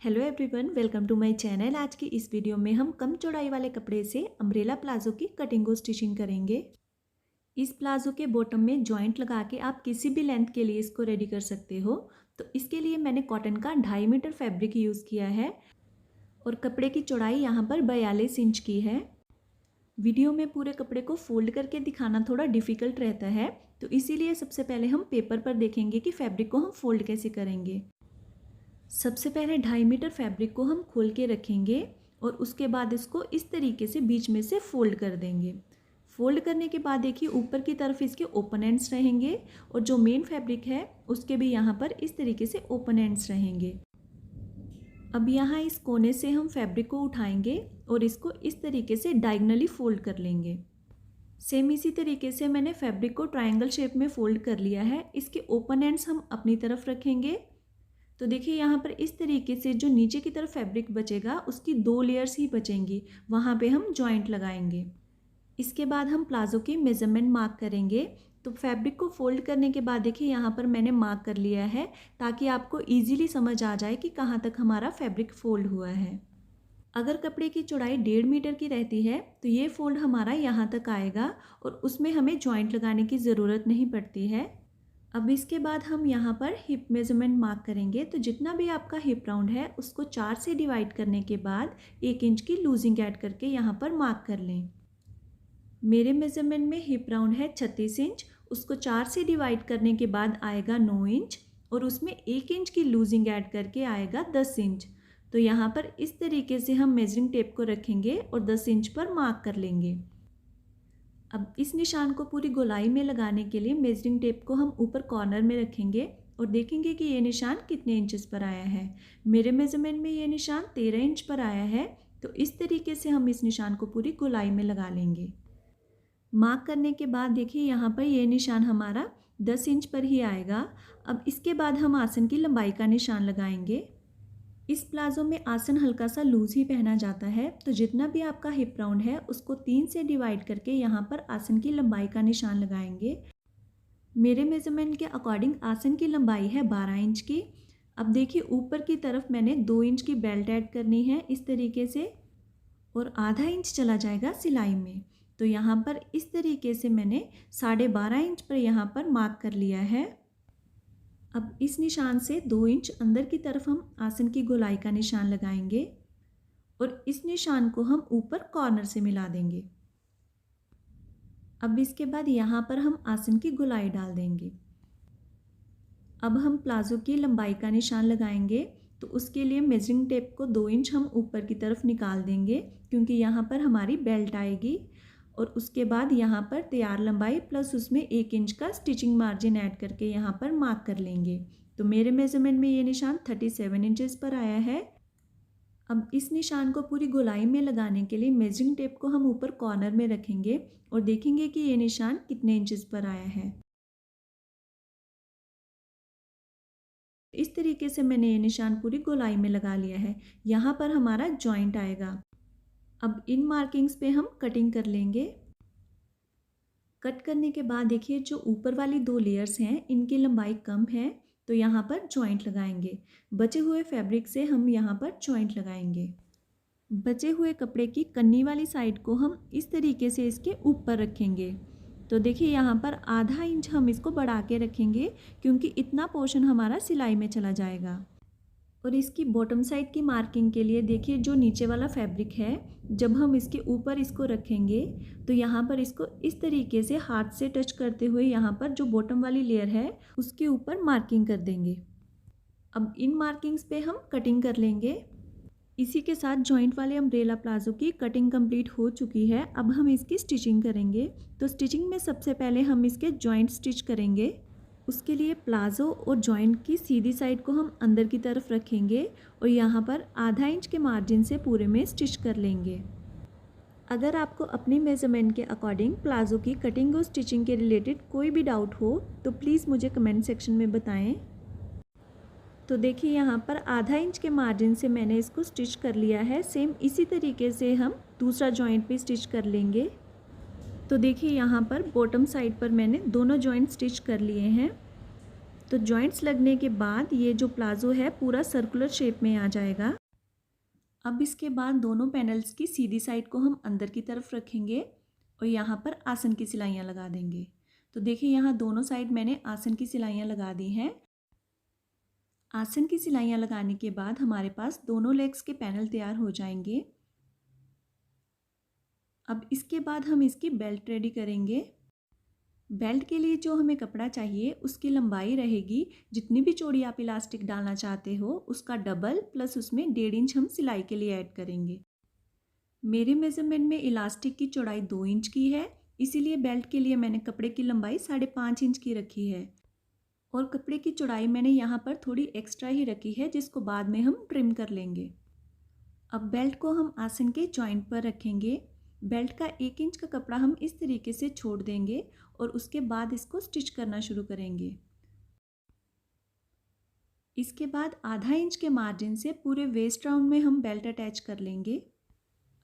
Hello everyone, welcome to my channel. आज की इस वीडियो में हम कम चौड़ाई वाले कपड़े से अम्ब्रेला प्लाजो की कटिंग और स्टिचिंग करेंगे। इस प्लाजो के बॉटम में जॉइंट लगा के आप किसी भी लेंथ के लिए इसको रेडी कर सकते हो। तो इसके लिए मैंने कॉटन का 2.5 मीटर फैब्रिक यूज़ किया है और कपड़े की चौड़ाई यहाँ पर 42 इंच की है। वीडियो में पूरे कपड़े को फोल्ड करके दिखाना थोड़ा डिफ़िकल्ट रहता है, तो इसीलिए सबसे पहले हम पेपर पर देखेंगे कि फैब्रिक को हम फोल्ड कैसे करेंगे। सबसे पहले 2.5 मीटर फैब्रिक को हम खोल के रखेंगे और उसके बाद इसको इस तरीके से बीच में से फोल्ड कर देंगे। फोल्ड करने के बाद देखिए ऊपर की तरफ इसके ओपन एंड्स रहेंगे और जो मेन फैब्रिक है उसके भी यहाँ पर इस तरीके से ओपन एंड्स रहेंगे। अब यहाँ इस कोने से हम फैब्रिक को उठाएंगे और इसको इस तरीके से डायगनली फोल्ड कर लेंगे। सेम इसी तरीके से मैंने फैब्रिक को ट्रायंगल शेप में फोल्ड कर लिया है। इसके ओपन एंड्स हम अपनी तरफ रखेंगे। तो देखिए यहाँ पर इस तरीके से जो नीचे की तरफ फैब्रिक बचेगा उसकी 2 लेयर्स ही बचेंगी, वहाँ पे हम जॉइंट लगाएंगे। इसके बाद हम प्लाजो की मेजरमेंट मार्क करेंगे। तो फैब्रिक को फोल्ड करने के बाद देखिए यहाँ पर मैंने मार्क कर लिया है ताकि आपको ईजिली समझ आ जाए कि कहाँ तक हमारा फैब्रिक फोल्ड हुआ है। अगर कपड़े की चौड़ाई 1.5 मीटर की रहती है तो ये फोल्ड हमारा यहाँ तक आएगा और उसमें हमें जॉइंट लगाने की ज़रूरत नहीं पड़ती है। अब इसके बाद हम यहाँ पर हिप मेजरमेंट मार्क करेंगे। तो जितना भी आपका हिप राउंड है उसको 4 से डिवाइड करने के बाद 1 इंच की लूजिंग ऐड करके यहाँ पर मार्क कर लें। मेरे मेजरमेंट में हिप राउंड है 36 इंच, उसको 4 से डिवाइड करने के बाद आएगा 9 इंच और उसमें 1 इंच की लूजिंग ऐड करके आएगा 10 इंच। तो यहाँ पर इस तरीके से हम मेजरिंग टेप को रखेंगे और 10 इंच पर मार्क कर लेंगे। अब इस निशान को पूरी गोलाई में लगाने के लिए मेजरिंग टेप को हम ऊपर कॉर्नर में रखेंगे और देखेंगे कि ये निशान कितने इंचेस पर आया है। मेरे मेजरमेंट में ये निशान 13 इंच पर आया है। तो इस तरीके से हम इस निशान को पूरी गोलाई में लगा लेंगे। मार्क करने के बाद देखिए यहाँ पर ये निशान हमारा 10 इंच पर ही आएगा। अब इसके बाद हम आसन की लंबाई का निशान लगाएंगे। इस प्लाजो में आसन हल्का सा लूज ही पहना जाता है, तो जितना भी आपका हिप राउंड है उसको 3 से डिवाइड करके यहाँ पर आसन की लंबाई का निशान लगाएंगे। मेरे मेजरमेंट के अकॉर्डिंग आसन की लंबाई है 12 इंच की। अब देखिए ऊपर की तरफ मैंने 2 इंच की बेल्ट ऐड करनी है इस तरीके से और आधा इंच चला जाएगा सिलाई में। तो यहाँ पर इस तरीके से मैंने 12.5 इंच पर यहाँ पर मार्क कर लिया है। अब इस निशान से 2 इंच अंदर की तरफ हम आसन की गोलाई का निशान लगाएंगे और इस निशान को हम ऊपर कॉर्नर से मिला देंगे। अब इसके बाद यहाँ पर हम आसन की गोलाई डाल देंगे। अब हम प्लाजो की लंबाई का निशान लगाएंगे। तो उसके लिए मेजरिंग टेप को 2 इंच हम ऊपर की तरफ निकाल देंगे क्योंकि यहाँ पर हमारी बेल्ट आएगी और उसके बाद यहाँ पर तैयार लंबाई प्लस उसमें 1 इंच का स्टिचिंग मार्जिन ऐड करके यहाँ पर मार्क कर लेंगे। तो मेरे मेजरमेंट में ये निशान 37 इंचेस पर आया है। अब इस निशान को पूरी गोलाई में लगाने के लिए मेजरिंग टेप को हम ऊपर कॉर्नर में रखेंगे और देखेंगे कि ये निशान कितने इंचेस पर आया है। इस तरीके से मैंने ये निशान पूरी गोलाई में लगा लिया है। यहाँ पर हमारा जॉइंट आएगा। अब इन मार्किंग्स पे हम कटिंग कर लेंगे। कट करने के बाद देखिए जो ऊपर वाली 2 लेयर्स हैं इनकी लंबाई कम है, तो यहाँ पर जॉइंट लगाएंगे। बचे हुए फैब्रिक से हम यहाँ पर जॉइंट लगाएंगे। बचे हुए कपड़े की कन्नी वाली साइड को हम इस तरीके से इसके ऊपर रखेंगे। तो देखिए यहाँ पर आधा इंच हम इसको बढ़ा के रखेंगे क्योंकि इतना पोर्शन हमारा सिलाई में चला जाएगा। और इसकी बॉटम साइड की मार्किंग के लिए देखिए जो नीचे वाला फैब्रिक है, जब हम इसके ऊपर इसको रखेंगे तो यहाँ पर इसको इस तरीके से हाथ से टच करते हुए यहाँ पर जो बॉटम वाली लेयर है उसके ऊपर मार्किंग कर देंगे। अब इन मार्किंग्स पे हम कटिंग कर लेंगे। इसी के साथ जॉइंट वाले अम्ब्रेला प्लाजो की कटिंग कंप्लीट हो चुकी है। अब हम इसकी स्टिचिंग करेंगे। तो स्टिचिंग में सबसे पहले हम इसके जॉइंट स्टिच करेंगे। उसके लिए प्लाजो और जॉइंट की सीधी साइड को हम अंदर की तरफ रखेंगे और यहाँ पर आधा इंच के मार्जिन से पूरे में स्टिच कर लेंगे। अगर आपको अपनी मेजरमेंट के अकॉर्डिंग प्लाजो की कटिंग और स्टिचिंग के रिलेटेड कोई भी डाउट हो तो प्लीज़ मुझे कमेंट सेक्शन में बताएं। तो देखिए यहाँ पर आधा इंच के मार्जिन से मैंने इसको स्टिच कर लिया है। सेम इसी तरीके से हम दूसरा जॉइंट भी स्टिच कर लेंगे। तो देखिए यहाँ पर बॉटम साइड पर मैंने दोनों जॉइंट स्टिच कर लिए हैं। तो जॉइंट्स लगने के बाद ये जो प्लाज़ो है पूरा सर्कुलर शेप में आ जाएगा। अब इसके बाद दोनों पैनल्स की सीधी साइड को हम अंदर की तरफ रखेंगे और यहाँ पर आसन की सिलाइयाँ लगा देंगे। तो देखिए यहाँ दोनों साइड मैंने आसन की सिलाइयाँ लगा दी हैं। आसन की सिलाइयाँ लगाने के बाद हमारे पास दोनों लेग्स के पैनल तैयार हो जाएंगे। अब इसके बाद हम इसकी बेल्ट रेडी करेंगे। बेल्ट के लिए जो हमें कपड़ा चाहिए उसकी लंबाई रहेगी, जितनी भी चौड़ी आप इलास्टिक डालना चाहते हो उसका डबल प्लस उसमें 1.5 इंच हम सिलाई के लिए ऐड करेंगे। मेरे मेज़रमेंट में इलास्टिक की चौड़ाई 2 इंच की है, इसीलिए बेल्ट के लिए मैंने कपड़े की लंबाई 5.5 इंच की रखी है और कपड़े की चौड़ाई मैंने यहाँ पर थोड़ी एक्स्ट्रा ही रखी है, जिसको बाद में हम ट्रिम कर लेंगे। अब बेल्ट को हम आसन के जॉइंट पर रखेंगे। बेल्ट का 1 इंच का कपड़ा हम इस तरीके से छोड़ देंगे और उसके बाद इसको स्टिच करना शुरू करेंगे। इसके बाद आधा इंच के मार्जिन से पूरे वेस्ट राउंड में हम बेल्ट अटैच कर लेंगे।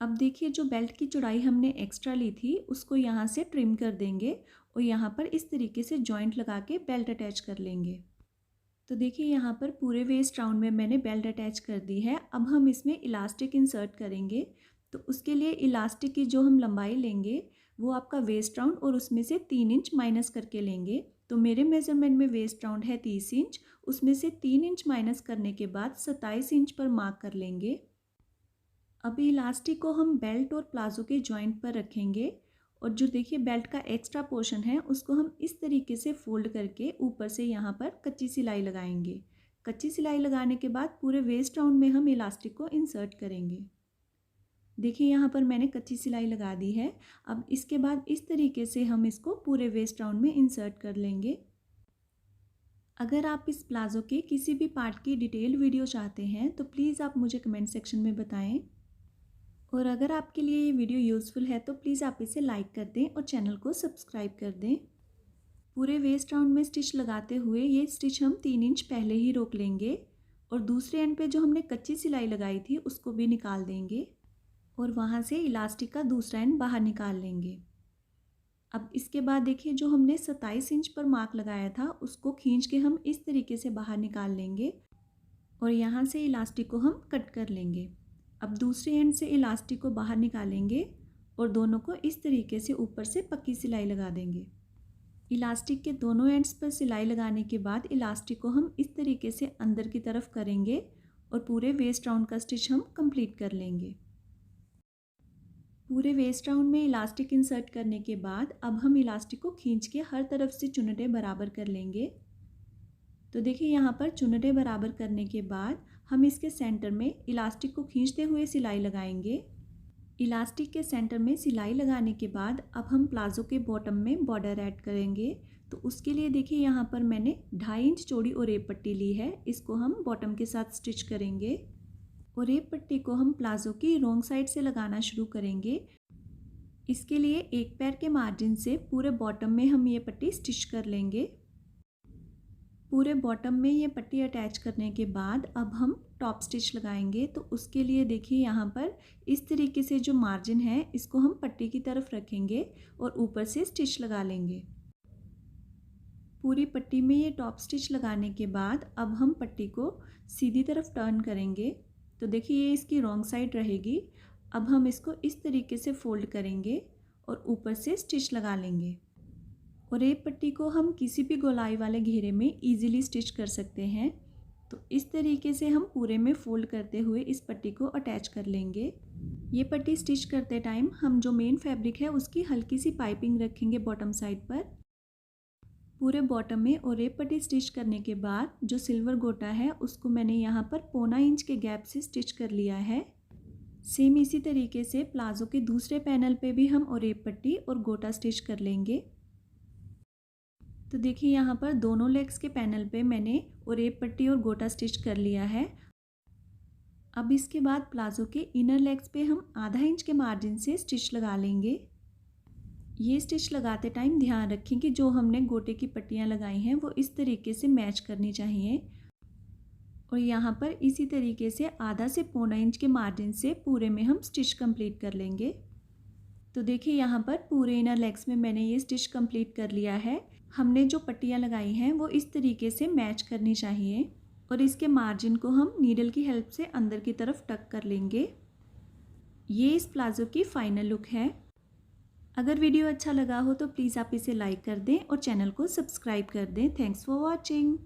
अब देखिए जो बेल्ट की चौड़ाई हमने एक्स्ट्रा ली थी उसको यहाँ से ट्रिम कर देंगे और यहाँ पर इस तरीके से जॉइंट लगा के बेल्ट अटैच कर लेंगे। तो देखिए यहाँ पर पूरे वेस्ट राउंड में मैंने बेल्ट अटैच कर दी है। अब हम इसमें इलास्टिक इंसर्ट करेंगे। तो उसके लिए इलास्टिक की जो हम लंबाई लेंगे वो आपका वेस्ट राउंड और उसमें से 3 इंच माइनस करके लेंगे। तो मेरे मेज़रमेंट में वेस्ट राउंड है 30 इंच, उसमें से 3 इंच माइनस करने के बाद 27 इंच पर मार्क कर लेंगे। अब इलास्टिक को हम बेल्ट और प्लाजो के जॉइंट पर रखेंगे और जो देखिए बेल्ट का एक्स्ट्रा पोर्शन है उसको हम इस तरीके से फोल्ड करके ऊपर से यहाँ पर कच्ची सिलाई लगाएंगे। कच्ची सिलाई लगाने के बाद पूरे वेस्ट राउंड में हम इलास्टिक को इंसर्ट करेंगे। देखिए यहाँ पर मैंने कच्ची सिलाई लगा दी है। अब इसके बाद इस तरीके से हम इसको पूरे वेस्ट राउंड में इंसर्ट कर लेंगे। अगर आप इस प्लाज़ो के किसी भी पार्ट की डिटेल वीडियो चाहते हैं तो प्लीज़ आप मुझे कमेंट सेक्शन में बताएं। और अगर आपके लिए ये वीडियो यूज़फुल है तो प्लीज़ आप इसे लाइक कर दें और चैनल को सब्सक्राइब कर दें। पूरे वेस्ट राउंड में स्टिच लगाते हुए ये स्टिच हम 3 इंच पहले ही रोक लेंगे और दूसरे एंड पे जो हमने कच्ची सिलाई लगाई थी उसको भी निकाल देंगे और वहाँ से इलास्टिक का दूसरा एंड बाहर निकाल लेंगे। अब इसके बाद देखिए जो हमने 27 इंच पर मार्क लगाया था उसको खींच के हम इस तरीके से बाहर निकाल लेंगे और यहाँ से इलास्टिक को हम कट कर लेंगे। अब दूसरे एंड से इलास्टिक को बाहर निकालेंगे और दोनों को इस तरीके से ऊपर से पक्की सिलाई लगा देंगे। इलास्टिक के दोनों एंड्स पर सिलाई लगाने के बाद इलास्टिक को हम इस तरीके से अंदर की तरफ करेंगे और पूरे वेस्ट राउंड का स्टिच हम कंप्लीट कर लेंगे। पूरे वेस्ट राउंड में इलास्टिक इंसर्ट करने के बाद अब हम इलास्टिक को खींच के हर तरफ से चुनटे बराबर कर लेंगे। तो देखिए यहाँ पर चुनटे बराबर करने के बाद हम इसके सेंटर में इलास्टिक को खींचते हुए सिलाई लगाएंगे। इलास्टिक के सेंटर में सिलाई लगाने के बाद अब हम प्लाज़ो के बॉटम में बॉर्डर ऐड करेंगे। तो उसके लिए देखिए यहाँ पर मैंने 2.5 इंच चौड़ी ओरेप पट्टी ली है, इसको हम बॉटम के साथ स्टिच करेंगे। ओरेप पट्टी को हम प्लाज़ो की रॉन्ग साइड से लगाना शुरू करेंगे। इसके लिए एक पैर के मार्जिन से पूरे बॉटम में हम ये पट्टी स्टिच कर लेंगे। पूरे बॉटम में ये पट्टी अटैच करने के बाद अब हम टॉप स्टिच लगाएंगे। तो उसके लिए देखिए यहाँ पर इस तरीके से जो मार्जिन है इसको हम पट्टी की तरफ रखेंगे और ऊपर से स्टिच लगा लेंगे। पूरी पट्टी में ये टॉप स्टिच लगाने के बाद अब हम पट्टी को सीधी तरफ टर्न करेंगे। तो देखिए ये इसकी रॉन्ग साइड रहेगी। अब हम इसको इस तरीके से फोल्ड करेंगे और ऊपर से स्टिच लगा लेंगे और ये पट्टी को हम किसी भी गोलाई वाले घेरे में इजीली स्टिच कर सकते हैं। तो इस तरीके से हम पूरे में फोल्ड करते हुए इस पट्टी को अटैच कर लेंगे। ये पट्टी स्टिच करते टाइम हम जो मेन फैब्रिक है उसकी हल्की सी पाइपिंग रखेंगे बॉटम साइड पर। पूरे बॉटम में और ये पट्टी स्टिच करने के बाद जो सिल्वर गोटा है उसको मैंने यहाँ पर 0.25 इंच के गैप से स्टिच कर लिया है। सेम इसी तरीके से प्लाज़ो के दूसरे पैनल पे भी हम ओरेप पट्टी और गोटा स्टिच कर लेंगे। तो देखिए यहाँ पर दोनों लेग्स के पैनल पे मैंने ओरेप पट्टी और गोटा स्टिच कर लिया है। अब इसके बाद प्लाज़ो के इनर लेग्स पे हम आधा इंच के मार्जिन से स्टिच लगा लेंगे। ये स्टिच लगाते टाइम ध्यान रखें कि जो हमने गोटे की पट्टियाँ लगाई हैं वो इस तरीके से मैच करनी चाहिए और यहाँ पर इसी तरीके से आधा से 0.25 इंच के मार्जिन से पूरे में हम स्टिच कंप्लीट कर लेंगे। तो देखिए यहाँ पर पूरे इनर लेग्स में मैंने ये स्टिच कंप्लीट कर लिया है। हमने जो पट्टियाँ लगाई हैं वो इस तरीके से मैच करनी चाहिए और इसके मार्जिन को हम नीडल की हेल्प से अंदर की तरफ टक कर लेंगे। ये इस प्लाज़ो की फ़ाइनल लुक है। अगर वीडियो अच्छा लगा हो तो प्लीज़ आप इसे लाइक कर दें और चैनल को सब्सक्राइब कर दें। Thanks for watching.